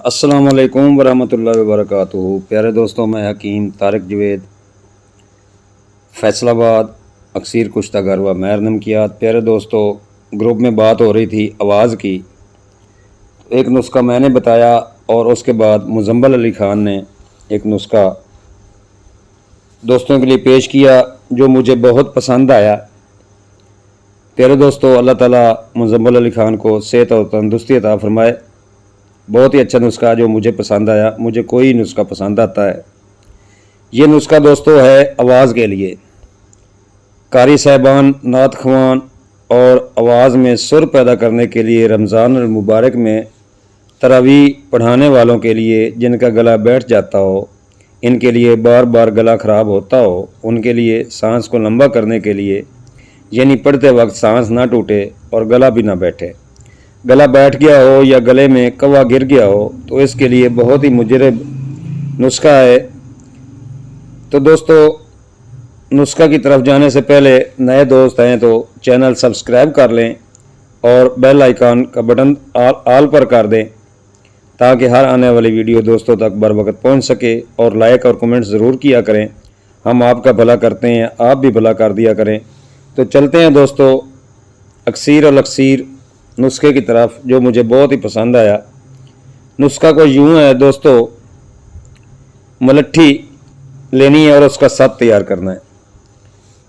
अस्सलाम वालेकुम वरहमतुल्लाहि वबरकातुहू। प्यारे दोस्तों, मैं हकीम तारिक जवेद, फैसलाबाद, अक्सीर कुश्ता गरवा महर नमकियात। प्यारे दोस्तों, ग्रुप में बात हो रही थी आवाज़ की। एक नुस्खा मैंने बताया और उसके बाद मुजम्मल अली ख़ान ने एक नुस्खा दोस्तों के लिए पेश किया जो मुझे बहुत पसंद आया। प्यारे दोस्तों, अल्लाह ताला मुजम्मल अली ख़ान को सेहत और तंदुरुस्ती अता फरमाए। बहुत ही अच्छा नुस्खा जो मुझे पसंद आया। मुझे कोई नुस्खा पसंद आता है। ये नुस्खा दोस्तों है आवाज़ के लिए। कारी साहिबान, नात ख़वान और आवाज़ में सुर पैदा करने के लिए, रमज़ान मुबारक में तरावी पढ़ाने वालों के लिए, जिनका गला बैठ जाता हो, इनके लिए बार बार गला ख़राब होता हो, उनके लिए सांस को लंबा करने के लिए, यानी पढ़ते वक्त सांस ना टूटे और गला भी ना बैठे। गला बैठ गया हो या गले में कवा गिर गया हो तो इसके लिए बहुत ही मुजरब नुस्खा है। तो दोस्तों, नुस्खा की तरफ जाने से पहले नए दोस्त हैं तो चैनल सब्सक्राइब कर लें और बेल आइकन का बटन आल पर कर दें ताकि हर आने वाली वीडियो दोस्तों तक बर वक्त पहुँच सके। और लाइक और कमेंट ज़रूर किया करें। हम आपका भला करते हैं, आप भी भला कर दिया करें। तो चलते हैं दोस्तों अक्सीर और अक्सीर नुस्खे की तरफ, जो मुझे बहुत ही पसंद आया। नुस्खा को यूँ है दोस्तों, मलट्ठी लेनी है और उसका सत तैयार करना है।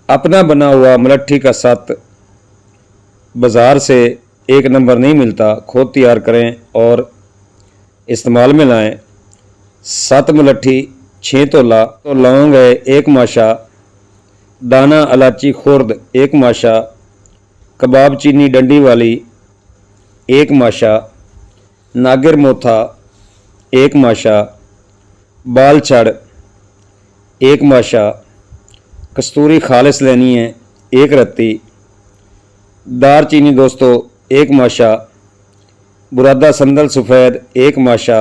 अपना बना हुआ मलट्ठी का सत बाज़ार से एक नंबर नहीं मिलता, खुद तैयार करें और इस्तेमाल में लाएं। 7 मलट्ठी, 6 तोला तो लौंग है, 1 माशा, दाना इलायची खुर्द 1 माशा, कबाब चीनी डंडी वाली 1 माशा, नागिर मोथा 1 माशा, बाल छड़ 1 माशा, कस्तूरी खालिस लेनी है 1 रत्ती, दार चीनी दोस्तों 1 माशा, बुरादा संदल सफ़ेद 1 माशा,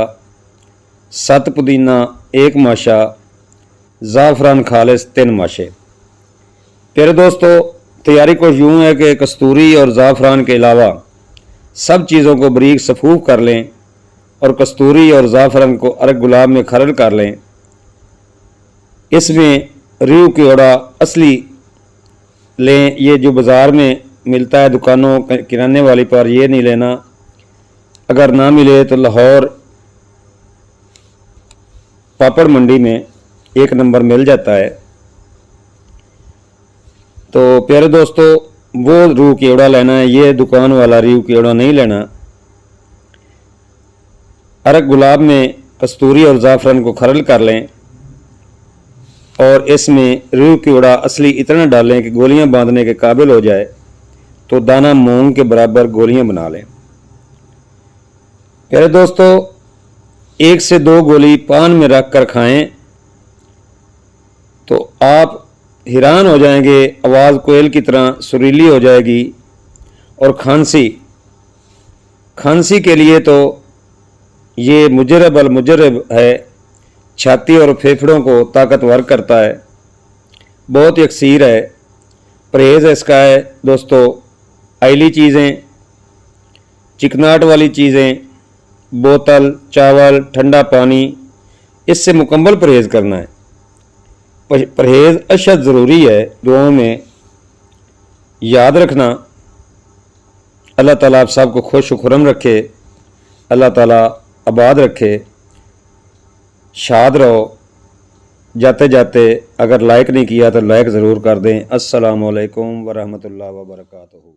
7 पुदीना 1 माशा, ज़ाफ़रान खालिस 3 माशे। प्यारे दोस्तों, तैयारी को यूँ है कि कस्तूरी और ज़ाफ़रान के अलावा सब चीज़ों को बारीक सफ़ूफ कर लें और कस्तूरी और ज़ाफ़रान को अरग गुलाब में खरल कर लें। इसमें रीव कीड़ा असली लें, ये जो बाज़ार में मिलता है दुकानों किराने वाली पर, ये नहीं लेना। अगर ना मिले तो लाहौर पापड़ मंडी में 1 नंबर मिल जाता है। तो प्यारे दोस्तों, वो रूह कीड़ा लेना है, ये दुकान वाला रूह कीड़ा नहीं लेना। अरग गुलाब में कस्तूरी और ज़ाफ़रान को खरल कर लें और इसमें रूह कीड़ा असली इतना डालें कि गोलियां बांधने के काबिल हो जाए। तो दाना मूंग के बराबर गोलियां बना लें। प्यारे दोस्तों, 1 से 2 गोली पान में रख कर खाएं तो आप हैरान हो जाएंगे। आवाज़ कोयल की तरह सुरीली हो जाएगी। और खांसी के लिए तो ये मुजरब अल मुजरब है, छाती और फेफड़ों को ताकतवर करता है। बहुत ही अक्सीर है। परहेज़ इसका है दोस्तों, आयली चीज़ें, चिकनाहट वाली चीज़ें, बोतल, चावल, ठंडा पानी, इससे मुकम्मल परहेज़ करना है। परहेज़ अशद ज़रूरी है। दुआओं में याद रखना। अल्लाह ताला आप सबको खुश खुरम रखे, अल्लाह ताला आबाद रखे, शाद रहो। जाते जाते अगर लाइक नहीं किया तो लाइक ज़रूर कर दें। अस्सलामु अलैकुम वरहमतुल्लाहि वबरकातुहू।